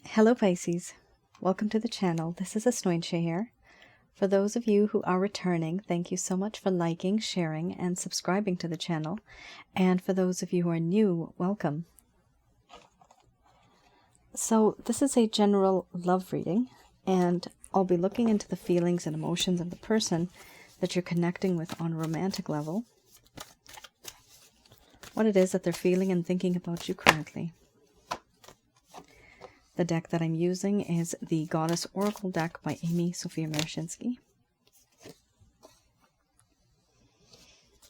Hello Pisces, welcome to the channel. This is Asnointia here. For those of you who are returning, thank you so much for liking, sharing, and subscribing to the channel. And for those of you who are new, welcome. So this is a general love reading, and I'll be looking into the feelings and emotions of the person that you're connecting with on a romantic level. What it is that they're feeling and thinking about you currently. The deck that I'm using is the Goddess Oracle deck by Amy Sophia Marashinsky.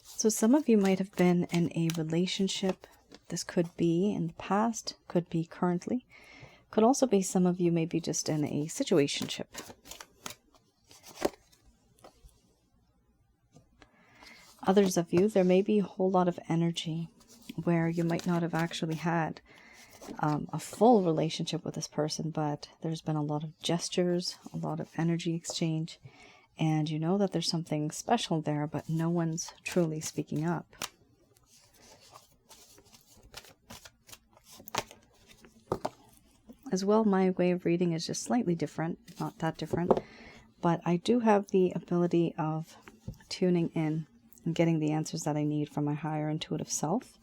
So some of you might have been in a relationship. This could be in the past, could be currently. Could also be some of you maybe just in a situationship. Others of you, there may be a whole lot of energy where you might not have actually had a full relationship with this person, but there's been a lot of gestures, a lot of energy exchange, and you know that there's something special there, but no one's truly speaking up. As well, my way of reading is just slightly different, not that different, but I do have the ability of tuning in and getting the answers that I need from my higher intuitive self,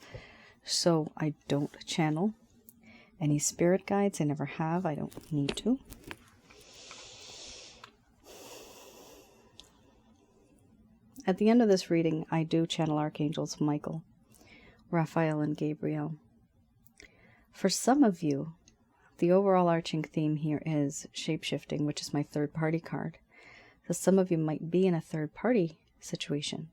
so I don't channel any spirit guides. I never have. I don't need to. At the end of this reading, I do channel Archangels Michael, Raphael, and Gabriel. For some of you, the overall arching theme here is shape-shifting, which is my third-party card. So some of you might be in a third-party situation.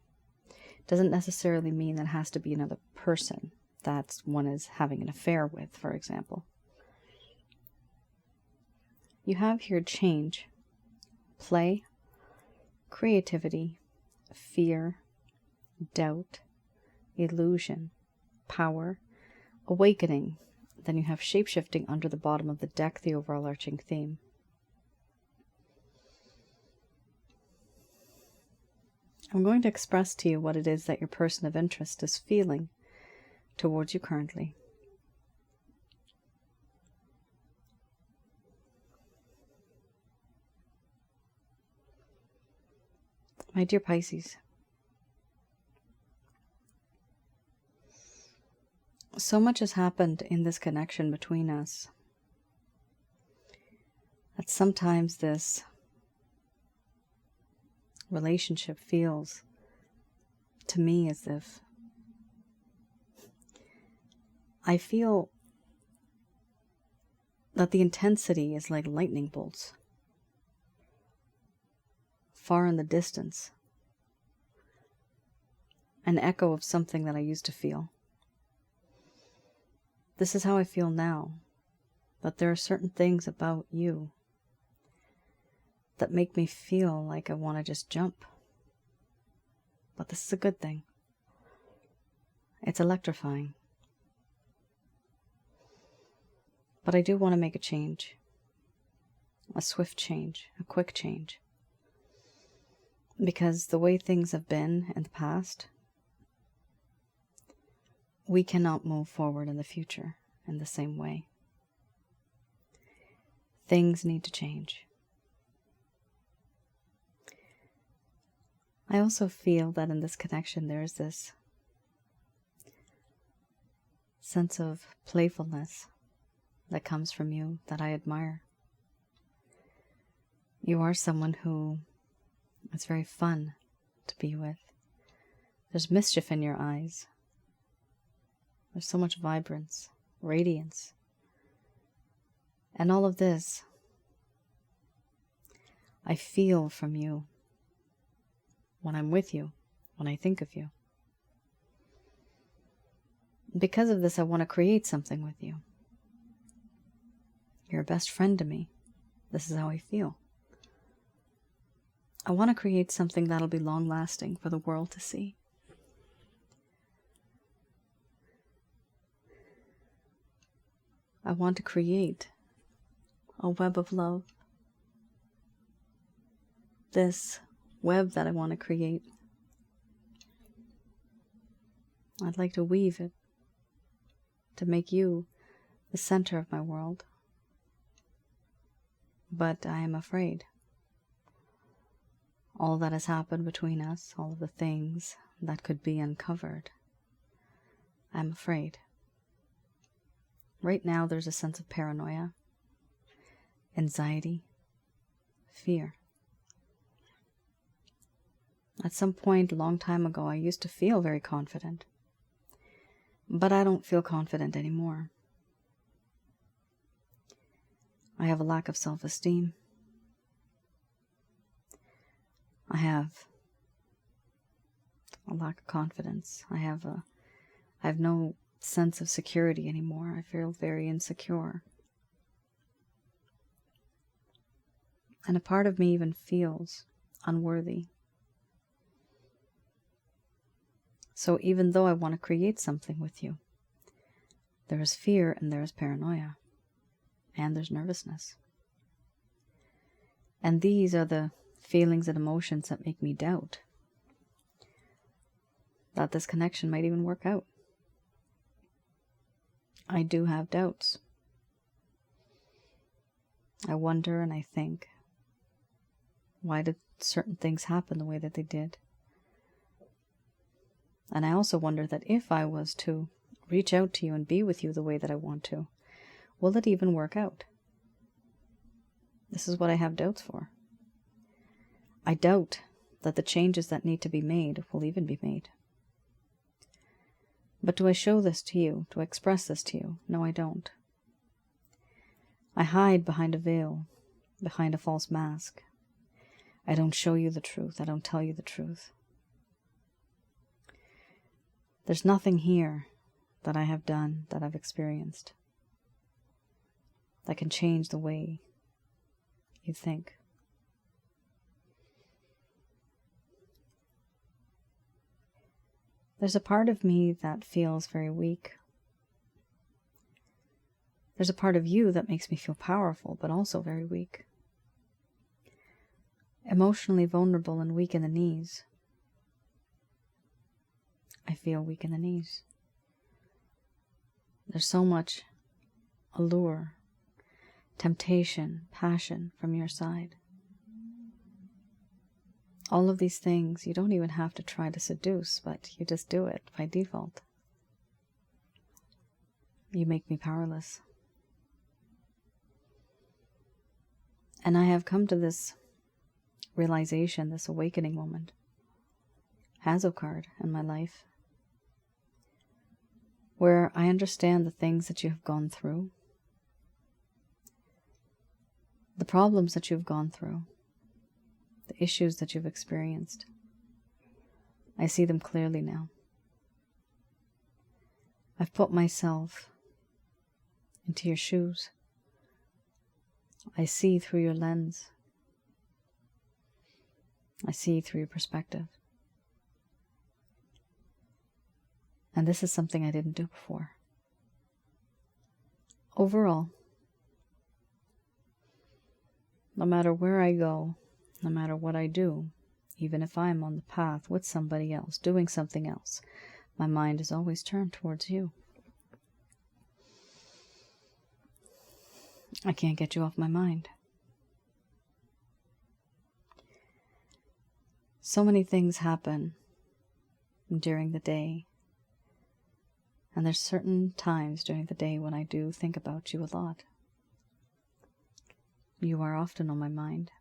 Doesn't necessarily mean that it has to be another person that one is having an affair with, for example. You have here change, play, creativity, fear, doubt, illusion, power, awakening. Then you have shape-shifting under the bottom of the deck, the overall arching theme. I'm going to express to you what it is that your person of interest is feeling towards you currently. My dear Pisces, so much has happened in this connection between us that sometimes this relationship feels to me as if I feel that the intensity is like lightning bolts, far in the distance, an echo of something that I used to feel. This is how I feel now, that there are certain things about you that make me feel like I want to just jump. But this is a good thing. It's electrifying. But I do want to make a change. A swift change, a quick change. Because the way things have been in the past, we cannot move forward in the future in the same way. Things need to change. I also feel that in this connection there is this sense of playfulness that comes from you that I admire. You are someone who is very fun to be with. There's mischief in your eyes. There's so much vibrance, radiance. And all of this, I feel from you when I'm with you, when I think of you. Because of this, I want to create something with you. You're a best friend to me. This is how I feel. I want to create something that'll be long-lasting for the world to see. I want to create a web of love. This web that I want to create, I'd like to weave it to make you the center of my world. but I am afraid. All that has happened between us, all of the things that could be uncovered, I'm afraid. Right now there's a sense of paranoia, anxiety, fear. At some point a long time ago, I used to feel very confident, but I don't feel confident anymore. I have a lack of self-esteem. I have a lack of confidence. I have no sense of security anymore. I feel very insecure. And a part of me even feels unworthy. So even though I want to create something with you, there is fear and there is paranoia and there's nervousness. And these are the feelings and emotions that make me doubt that this connection might even work out. I do have doubts. I wonder and I think, why did certain things happen the way that they did? And I also wonder that if I was to reach out to you and be with you the way that I want to, will it even work out? This is what I have doubts for. I doubt that the changes that need to be made will even be made. But do I show this to you? Do I express this to you? No, I don't. I hide behind a veil, behind a false mask. I don't show you the truth. I don't tell you the truth. There's nothing here that I have done, that I've experienced, that can change the way you think. There's a part of me that feels very weak. There's a part of you that makes me feel powerful, but also very weak. Emotionally vulnerable and weak in the knees. I feel weak in the knees. There's so much allure, temptation, passion from your side. All of these things you don't even have to try to seduce, but you just do it by default. You make me powerless. And I have come to this realization, this awakening moment, has occurred in my life, where I understand the things that you have gone through, the problems that you've gone through, the issues that you've experienced. I see them clearly now. I've put myself into your shoes. I see through your lens. I see through your perspective. And this is something I didn't do before. Overall, no matter where I go, no matter what I do, even if I'm on the path with somebody else, doing something else, my mind is always turned towards you. I can't get you off my mind. So many things happen during the day, and there's certain times during the day when I do think about you a lot. You are often on my mind.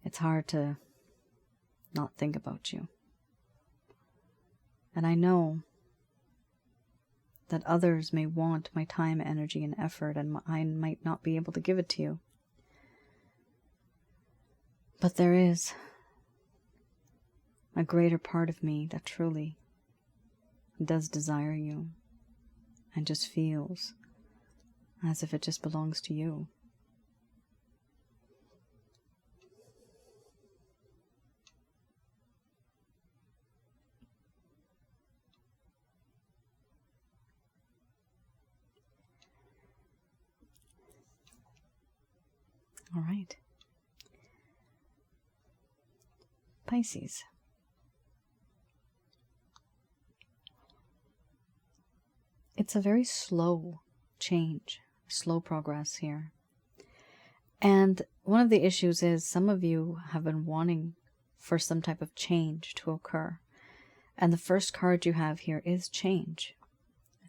It's hard to not think about you. And I know that others may want my time, energy, and effort, and I might not be able to give it to you. But there is a greater part of me that truly does desire you and just feels as if it just belongs to you. All right. Pisces. It's a very slow change slow progress here. And one of the issues is some of you have been wanting for some type of change to occur. And the first card you have here is change.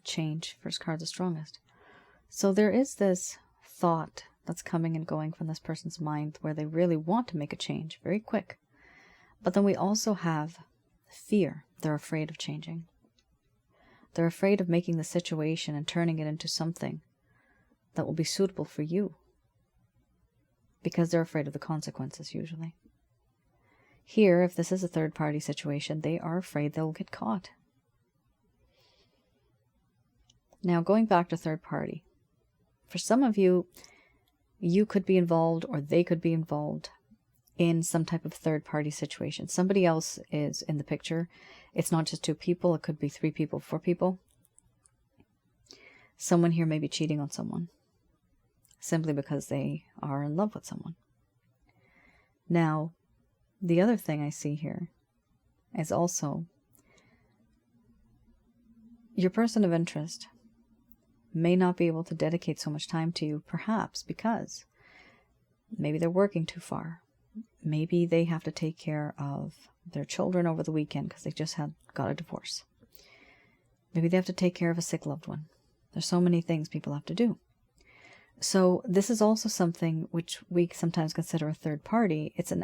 Change, first card, the strongest. So there is this thought that's coming and going from this person's mind where they really want to make a change very quick. But then we also have fear. They're afraid of changing. They're afraid of making the situation and turning it into something that will be suitable for you. Because they're afraid of the consequences usually. Here, if this is a third-party situation, they are afraid they'll get caught. Now, going back to third party. For some of you, you could be involved or they could be involved in some type of third-party situation. Somebody else is in the picture. It's not just 2 people. It could be 3 people, 4 people. Someone here may be cheating on someone simply because they are in love with someone. Now, the other thing I see here is also your person of interest may not be able to dedicate so much time to you, perhaps because maybe they're working too far. Maybe they have to take care of their children over the weekend because they just got a divorce. Maybe they have to take care of a sick loved one. There's so many things people have to do. So this is also something which we sometimes consider a third party. It's an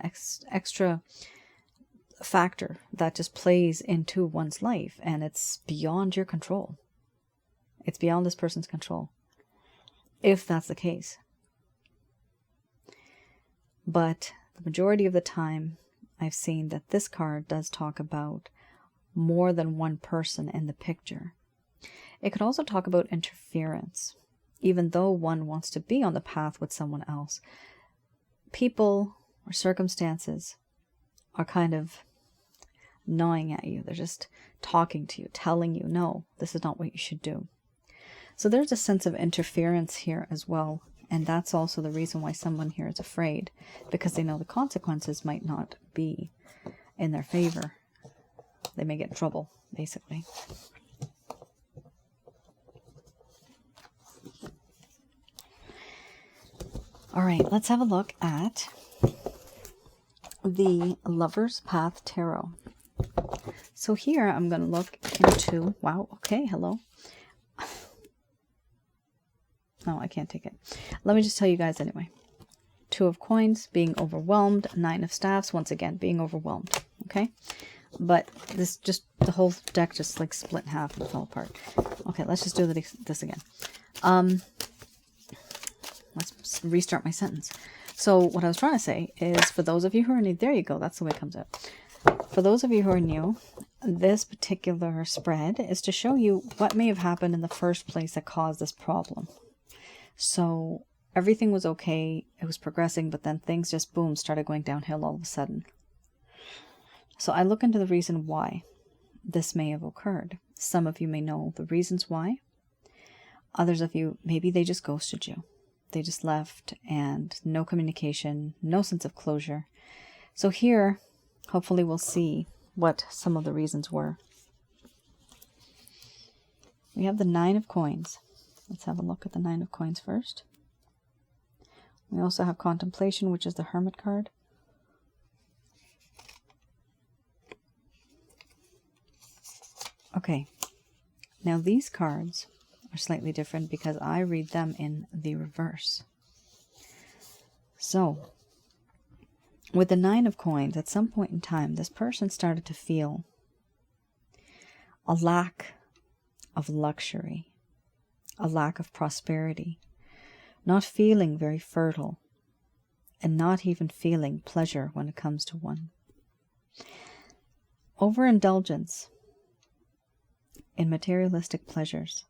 extra factor that just plays into one's life, and it's beyond your control. It's beyond this person's control, if that's the case. But the majority of the time, I've seen that this card does talk about more than one person in the picture. It could also talk about interference. Even though one wants to be on the path with someone else, people or circumstances are kind of gnawing at you. They're just talking to you, telling you, no, this is not what you should do. So there's a sense of interference here as well. And that's also the reason why someone here is afraid, because they know the consequences might not be in their favor. They may get in trouble, basically. All right, let's have a look at the Lover's Path Tarot. So here I'm going to look into, wow, okay, hello. No, I can't take it. Let me just tell you guys anyway. 2 of Coins, being overwhelmed. 9 of Staffs, once again, being overwhelmed, okay? But this just, the whole deck just like split in half and fell apart. Okay, let's just do this again. Let's restart my sentence. So what I was trying to say is, for those of you who are new, there you go, that's the way it comes out. For those of you who are new, this particular spread is to show you what may have happened in the first place that caused this problem. So everything was okay, it was progressing, but then things just, boom, started going downhill all of a sudden. So I look into the reason why this may have occurred. Some of you may know the reasons why. Others of you, maybe they just ghosted you. They just left, and no communication, no sense of closure. So here, hopefully we'll see what some of the reasons were. We have the 9 of Coins. Let's have a look at the 9 of Coins first. We also have Contemplation, which is the Hermit card. Okay, now these cards are slightly different because I read them in the reverse. So, with the 9 of Coins, at some point in time, this person started to feel a lack of luxury, a lack of prosperity, not feeling very fertile, and not even feeling pleasure when it comes to one. Overindulgence in materialistic pleasures,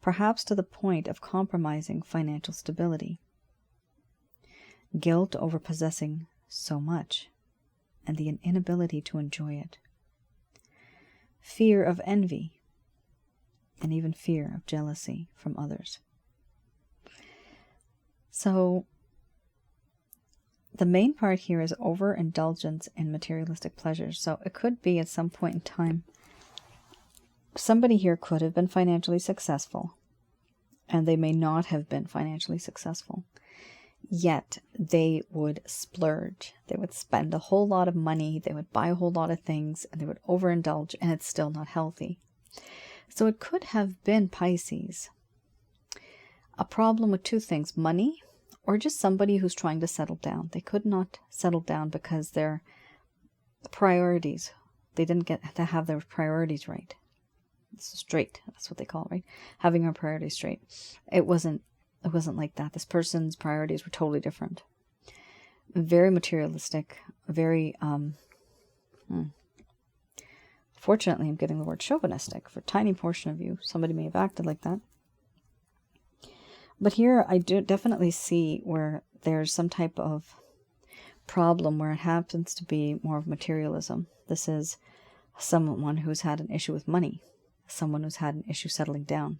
perhaps to the point of compromising financial stability. Guilt over possessing so much, and the inability to enjoy it. Fear of envy, and even fear of jealousy from others. So, the main part here is overindulgence in materialistic pleasures. So it could be at some point in time, somebody here could have been financially successful, and they may not have been financially successful. Yet they would splurge. They would spend a whole lot of money. They would buy a whole lot of things, and they would overindulge, and it's still not healthy. So it could have been Pisces. A problem with two things: money, or just somebody who's trying to settle down. They could not settle down because their priorities, they didn't get to have their priorities right. Straight, that's what they call it, right? Having our priorities straight. It wasn't like that. This person's priorities were totally different. Very materialistic, very, fortunately, I'm getting the word chauvinistic for a tiny portion of you. Somebody may have acted like that. But here I do definitely see where there's some type of problem where it happens to be more of materialism. This is someone who's had an issue with money, someone who's had an issue settling down.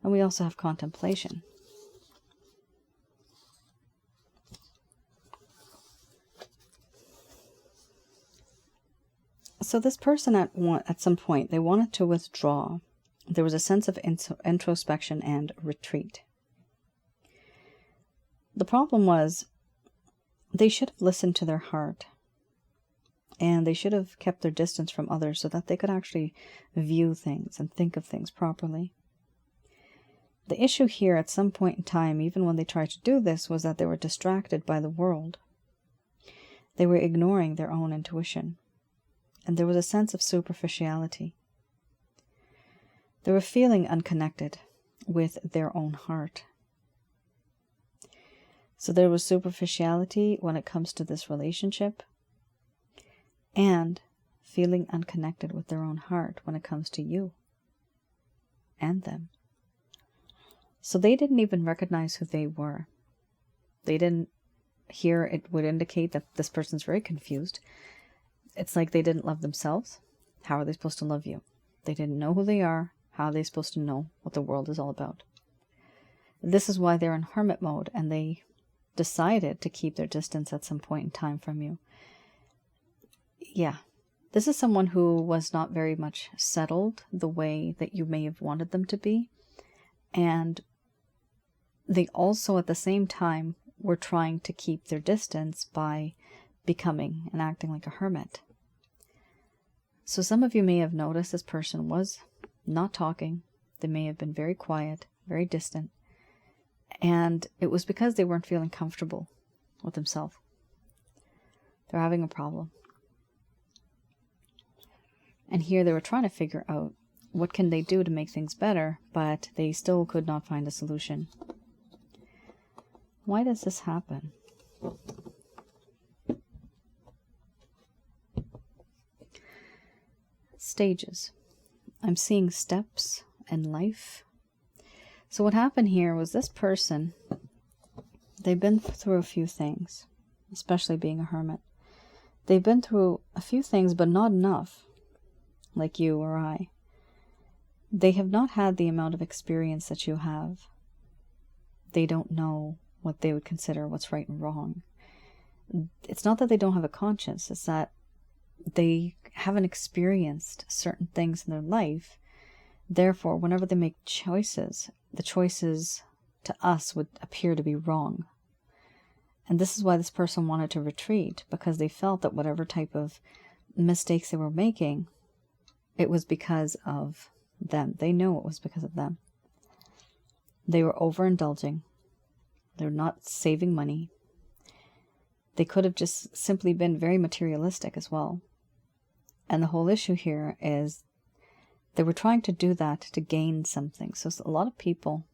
And we also have contemplation. So this person at some point, they wanted to withdraw. There was a sense of introspection and retreat. The problem was they should have listened to their heart, and they should have kept their distance from others so that they could actually view things and think of things properly. The issue here at some point in time, even when they tried to do this, was that they were distracted by the world. They were ignoring their own intuition, and there was a sense of superficiality. They were feeling unconnected with their own heart. So there was superficiality when it comes to this relationship, and feeling unconnected with their own heart when it comes to you and them. So they didn't even recognize who they were. They didn't hear it would indicate that this person's very confused. It's like they didn't love themselves. How are they supposed to love you? They didn't know who they are. How are they supposed to know what the world is all about? This is why they're in hermit mode, and they decided to keep their distance at some point in time from you. Yeah, this is someone who was not very much settled the way that you may have wanted them to be. And they also, at the same time, were trying to keep their distance by becoming and acting like a hermit. So some of you may have noticed this person was not talking. They may have been very quiet, very distant. And it was because they weren't feeling comfortable with themselves. They're having a problem. And here they were trying to figure out what can they do to make things better, but they still could not find a solution. Why does this happen? Stages. I'm seeing steps in life. So what happened here was this person, they've been through a few things, especially being a hermit. They've been through a few things, but not enough, like you or I. They have not had the amount of experience that you have. They don't know what they would consider what's right and wrong. It's not that they don't have a conscience, it's that they haven't experienced certain things in their life. Therefore, whenever they make choices, the choices to us would appear to be wrong. And this is why this person wanted to retreat, because they felt that whatever type of mistakes they were making, it was because of them. They know it was because of them. They were overindulging. They're not saving money. They could have just simply been very materialistic as well. And the whole issue here is they were trying to do that to gain something. So a lot of people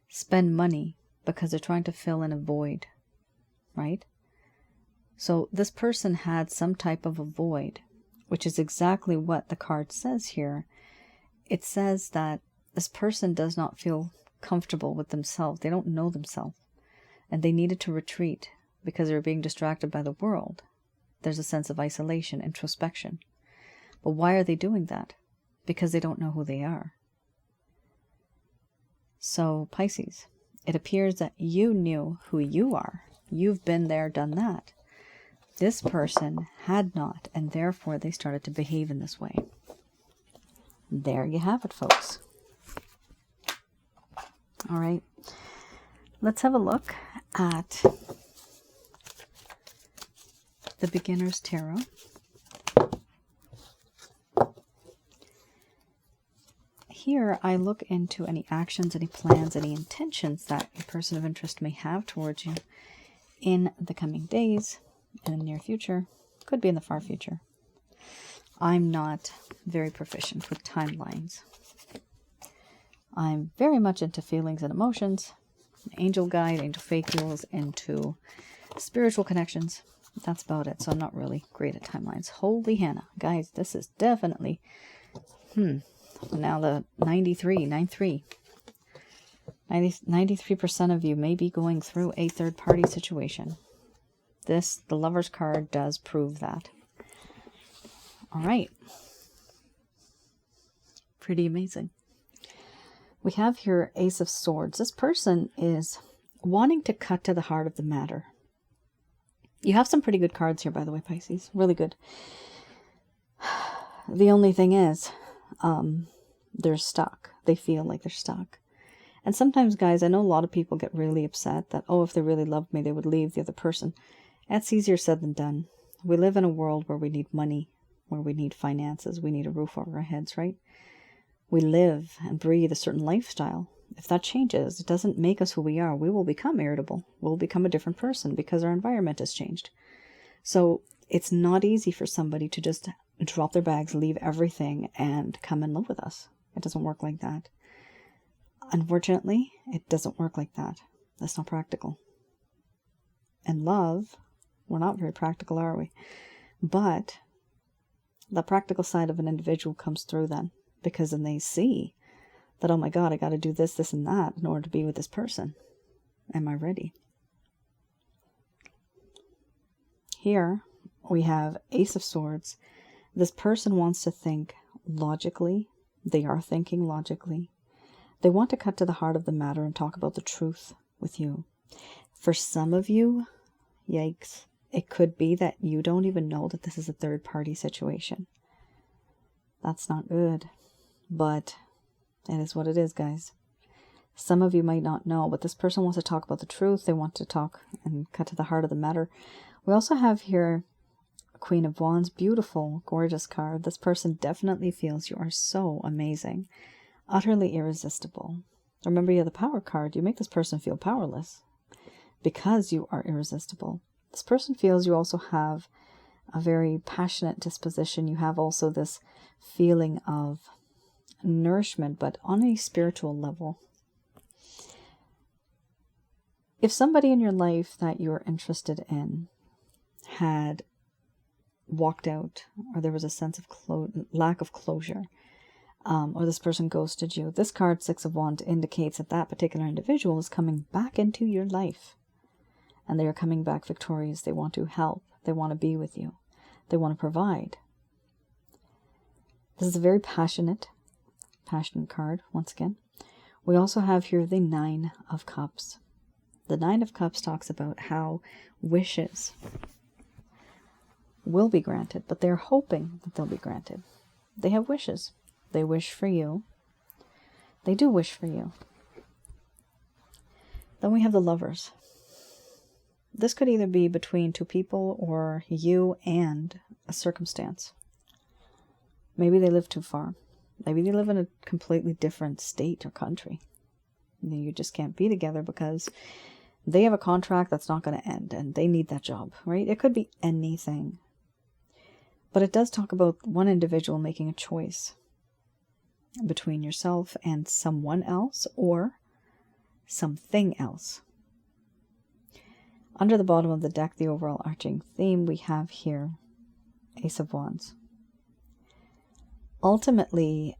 spend money because they're trying to fill in a void, right? So this person had some type of a void, which is exactly what the card says here. It says that this person does not feel comfortable with themselves. They don't know themselves. And they needed to retreat because they were being distracted by the world. There's a sense of isolation, introspection. But why are they doing that? Because they don't know who they are. So, Pisces, it appears that you knew who you are. You've been there, done that. This person had not, and therefore they started to behave in this way. there you have it, folks. All right. Let's have a look at the Beginner's Tarot. Here, I look into any actions, any plans, any intentions that a person of interest may have towards you in the coming days, in the near future, could be in the far future. I'm not very proficient with timelines. I'm very much into feelings and emotions, angel guide, angel faithfuls, into spiritual connections. That's about it. So I'm not really great at timelines. Holy Hannah. Guys, this is definitely, now the 93% of you may be going through a third-party situation. The Lover's card does prove that. All right. Pretty amazing. We have here Ace of Swords. This person is wanting to cut to the heart of the matter. You have some pretty good cards here, by the way, Pisces. Really good. The only thing is, they're stuck. They feel like they're stuck. And sometimes, guys, I know a lot of people get really upset that, oh, if they really loved me, they would leave the other person. That's easier said than done. We live in a world where we need money, where we need finances, we need a roof over our heads, right? We live and breathe a certain lifestyle. If that changes, it doesn't make us who we are. We will become irritable. We'll become a different person because our environment has changed. So it's not easy for somebody to just drop their bags, leave everything, and come and live with us. It doesn't work like that. Unfortunately, it doesn't work like that. That's not practical. And love, we're not very practical, are we? But the practical side of an individual comes through then, because then they see that, oh my God, I got to do this, this, and that in order to be with this person. Am I ready? Here we have Ace of Swords. This person wants to think logically. They are thinking logically. They want to cut to the heart of the matter and talk about the truth with you. For some of you, yikes, it could be that you don't even know that this is a third-party situation. That's not good, but it is what it is, guys. Some of you might not know, but this person wants to talk about the truth. They want to talk and cut to the heart of the matter. We also have here Queen of Wands. Beautiful, gorgeous card. This person definitely feels you are so amazing, utterly irresistible. Remember, you have the Power card. You make this person feel powerless because you are irresistible. This person feels you also have a very passionate disposition. You have also this feeling of nourishment, but on a spiritual level. If somebody in your life that you're interested in had walked out, or there was a sense of lack of closure, or this person ghosted you, this card, Six of Wands, indicates that that particular individual is coming back into your life. And they are coming back victorious. They want to help. They want to be with you. They want to provide. This is a very passionate card, once again. We also have here the Nine of Cups. The Nine of Cups talks about how wishes will be granted, but they're hoping that they'll be granted. They have wishes. They wish for you. They do wish for you. Then we have the Lovers. This could either be between two people or you and a circumstance. Maybe they live too far. Maybe they live in a completely different state or country. You just can't be together because they have a contract that's not going to end and they need that job, right? It could be anything. But it does talk about one individual making a choice between yourself and someone else or something else. Under the bottom of the deck, the overall arching theme, we have here Ace of Wands. Ultimately,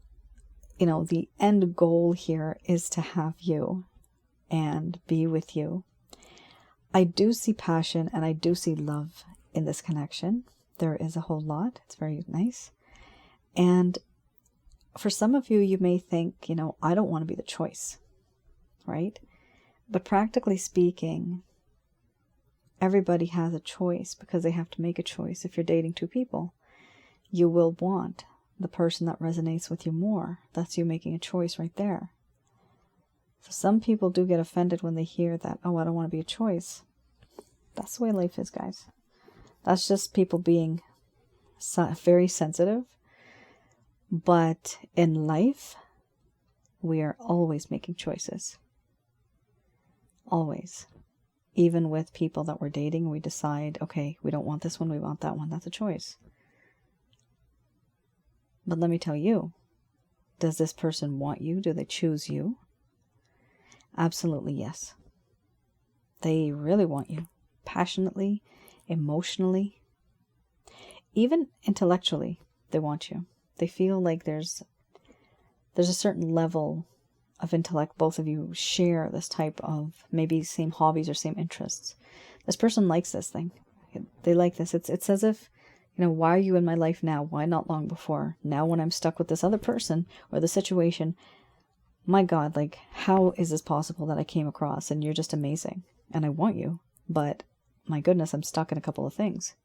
the end goal here is to have you and be with you. I do see passion and I do see love in this connection. There is a whole lot. It's very nice. And for some of you, you may think, I don't want to be the choice, right? But practically speaking, everybody has a choice because they have to make a choice. If you're dating two people, you will want the person that resonates with you more. That's you making a choice right there. So some people do get offended when they hear that, oh, I don't want to be a choice. That's the way life is, guys. That's just people being very sensitive. But in life, we are always making choices. Always. Even with people that we're dating, we decide, okay, we don't want this one, we want that one. That's a choice. But let me tell you, does this person want you? Do they choose you? Absolutely yes. They really want you. Passionately, emotionally, even intellectually, they want you. They feel like there's a certain level of intellect. Both of you share this type of maybe same hobbies or same interests. This person likes this thing. They like this. It's as if, why are you in my life now? Why not long before? Now when I'm stuck with this other person or the situation, my God, like, how is this possible that I came across and you're just amazing and I want you, but my goodness, I'm stuck in a couple of things.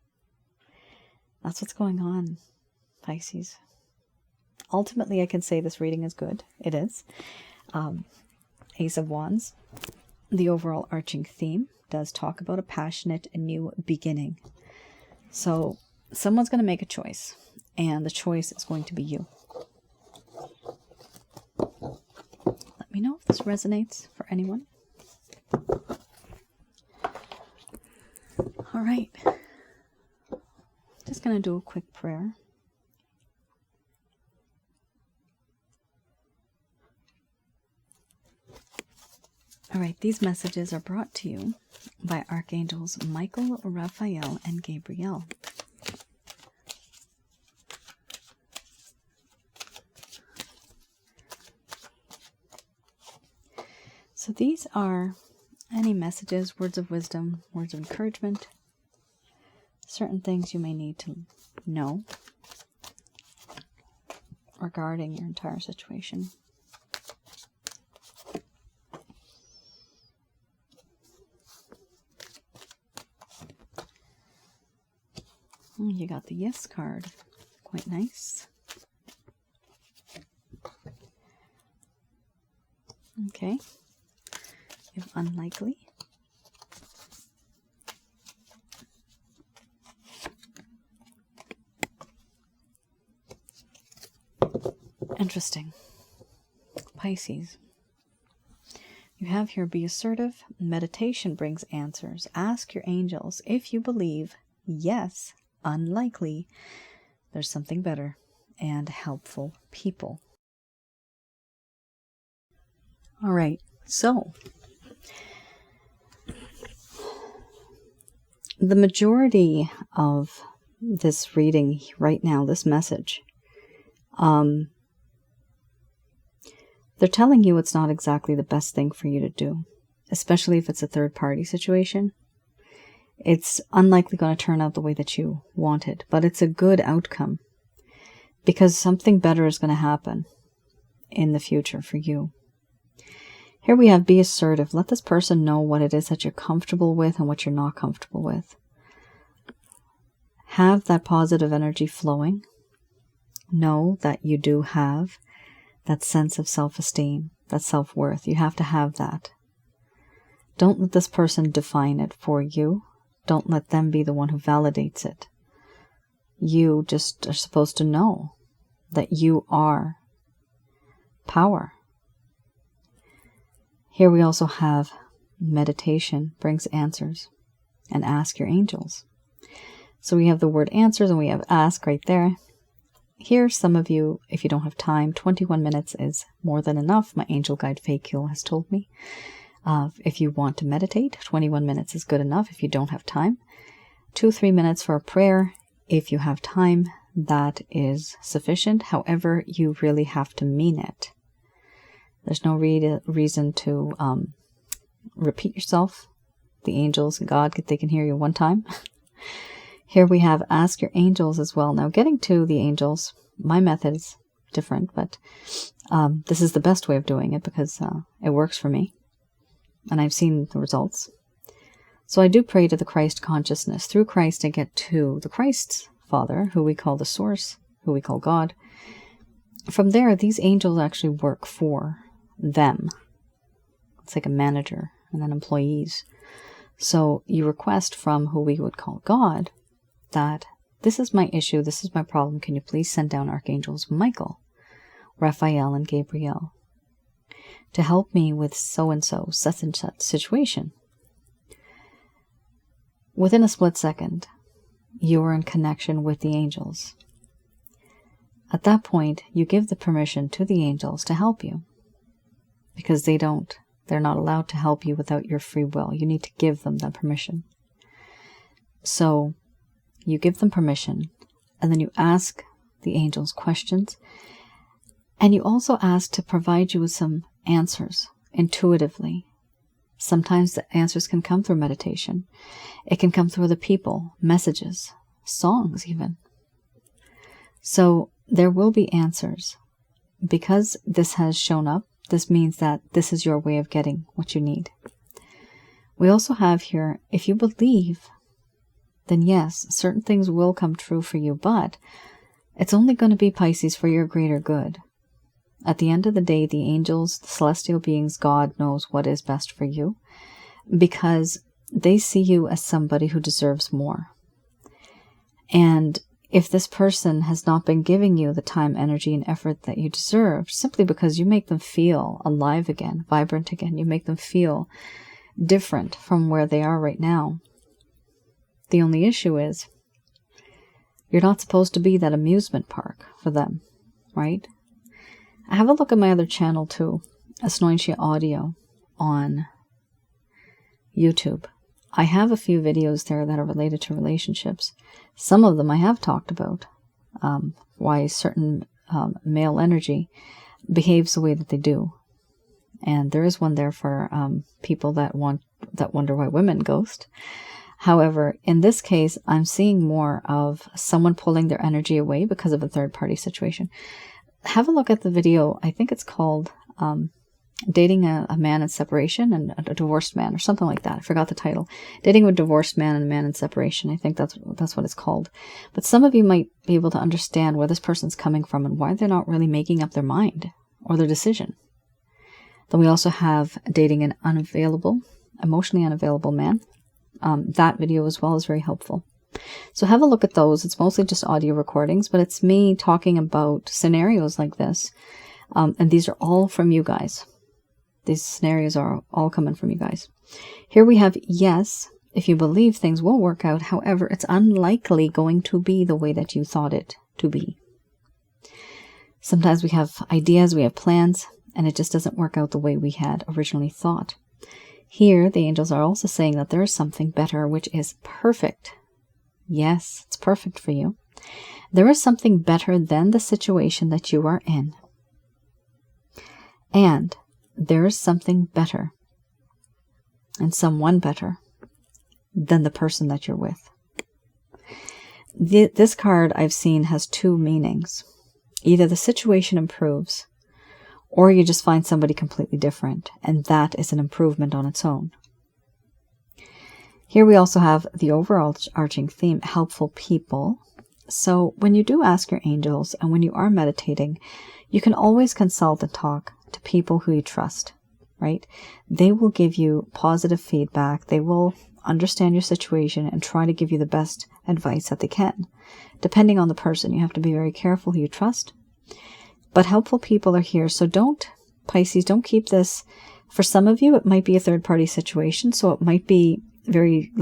That's what's going on, Pisces. Ultimately, I can say this reading is good. It is. Ace of Wands. The overall arching theme does talk about a passionate and new beginning. So someone's going to make a choice, and the choice is going to be you. Let me know if this resonates for anyone. All right. Just going to do a quick prayer. All right, these messages are brought to you by Archangels Michael, Raphael, and Gabriel. So these are any messages, words of wisdom, words of encouragement, certain things you may need to know regarding your entire situation. You got the Yes card. Quite nice. Okay. You have Unlikely. Interesting. Pisces. You have here Be Assertive. Meditation brings answers. Ask your angels if you believe. Yes. Unlikely, there's something better, and helpful people. All right, so the majority of this reading right now, this message, they're telling you it's not exactly the best thing for you to do, especially if it's a third-party situation. It's unlikely going to turn out the way that you wanted, but it's a good outcome because something better is going to happen in the future for you. Here we have Be Assertive. Let this person know what it is that you're comfortable with and what you're not comfortable with. Have that positive energy flowing. Know that you do have that sense of self-esteem, that self-worth. You have to have that. Don't let this person define it for you. Don't let them be the one who validates it. You just are supposed to know that you are power. Here we also have meditation brings answers, and ask your angels. So we have the word answers and we have ask right there. Here, some of you, if you don't have time, 21 minutes is more than enough. My angel guide Fakil has told me. If you want to meditate, 21 minutes is good enough if you don't have time. 2-3 minutes for a prayer. If you have time, that is sufficient. However, you really have to mean it. There's no reason to repeat yourself. The angels and God, they can hear you one time. Here we have ask your angels as well. Now, getting to the angels, my method is different, but this is the best way of doing it because it works for me. And I've seen the results. So I do pray to the Christ consciousness. Through Christ, I get to the Christ's Father, who we call the Source, who we call God. from there, these angels actually work for them. It's like a manager and then employees. So you request from who we would call God that this is my issue, this is my problem. Can you please send down archangels Michael, Raphael, and Gabriel to help me with so-and-so, such and such situation? Within a split second, you are in connection with the angels. At that point, you give the permission to the angels to help you, because they're not allowed to help you without your free will. You need to give them that permission. So you give them permission, and then you ask the angels questions, and you also ask to provide you with some answers intuitively. Sometimes the answers can come through meditation. It can come through other people, messages, songs even. So there will be answers. Because this has shown up, this means that this is your way of getting what you need. We also have here, if you believe, then yes, certain things will come true for you, but it's only going to be, Pisces, for your greater good. At the end of the day, the angels, the celestial beings, God knows what is best for you, because they see you as somebody who deserves more. And if this person has not been giving you the time, energy, and effort that you deserve, simply because you make them feel alive again, vibrant again, you make them feel different from where they are right now. The only issue is you're not supposed to be that amusement park for them, right? Have a look at my other channel too, Asnointia Audio on YouTube. I have a few videos there that are related to relationships. Some of them I have talked about, why certain male energy behaves the way that they do. And there is one there for people that wonder why women ghost. However, in this case, I'm seeing more of someone pulling their energy away because of a third-party situation. Have a look at the video. I think it's called Dating a Man in Separation and a Divorced Man, or something like that. I forgot the title. Dating a Divorced Man and a Man in Separation. I think that's what it's called. But some of you might be able to understand where this person's coming from and why they're not really making up their mind or their decision. Then we also have Dating an Emotionally Unavailable Man. That video as well is very helpful. So have a look at those. It's mostly just audio recordings, but it's me talking about scenarios like this. And these are all from you guys. These scenarios are all coming from you guys. Here we have, yes, if you believe things will work out. However, it's unlikely going to be the way that you thought it to be. Sometimes we have ideas, we have plans, and it just doesn't work out the way we had originally thought. Here, the angels are also saying that there is something better, which is perfect. Yes, it's perfect for you. There is something better than the situation that you are in. And there is something better and someone better than the person that you're with. This card I've seen has two meanings. Either the situation improves, or you just find somebody completely different, and that is an improvement on its own. Here we also have the overarching theme, helpful people. So when you do ask your angels and when you are meditating, you can always consult and talk to people who you trust, right? They will give you positive feedback. They will understand your situation and try to give you the best advice that they can. Depending on the person, you have to be very careful who you trust. But helpful people are here. So don't, Pisces, don't keep this. For some of you, it might be a third-party situation, so it might be very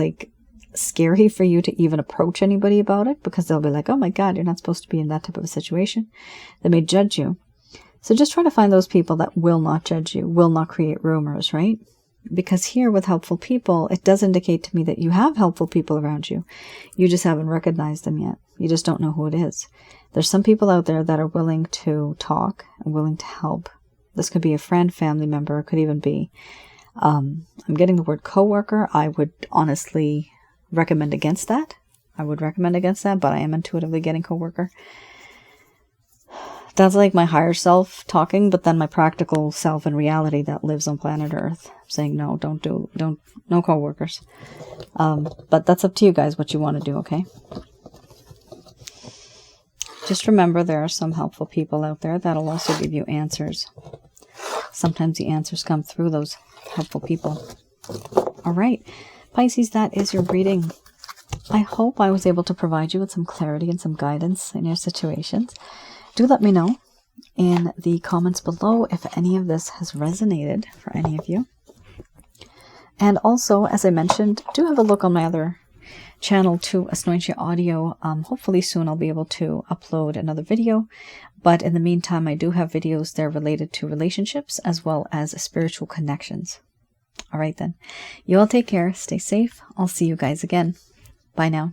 scary for you to even approach anybody about it, because they'll be like, oh my God, you're not supposed to be in that type of a situation. They may judge you. So just try to find those people that will not judge you, will not create rumors, right? Because here with helpful people, it does indicate to me that you have helpful people around you. You just haven't recognized them yet. You just don't know who it is. There's some people out there that are willing to talk and willing to help. This could be a friend, family member. It could even be, I'm getting the word coworker. I would honestly recommend against that. But I am intuitively getting coworker. That's like my higher self talking, but then my practical self in reality that lives on planet Earth saying, no, no coworkers. But that's up to you guys what you want to do, okay? Just remember, there are some helpful people out there that'll also give you answers. Sometimes the answers come through those helpful people. All right, Pisces, that is your reading. I hope I was able to provide you with some clarity and some guidance in your situations. Do let me know in the comments below if any of this has resonated for any of you. And also, as I mentioned, do have a look on my other channel to Asnointia Audio. Hopefully soon I'll be able to upload another video. But in the meantime, I do have videos there related to relationships as well as spiritual connections. All right then. You all take care. Stay safe. I'll see you guys again. Bye now.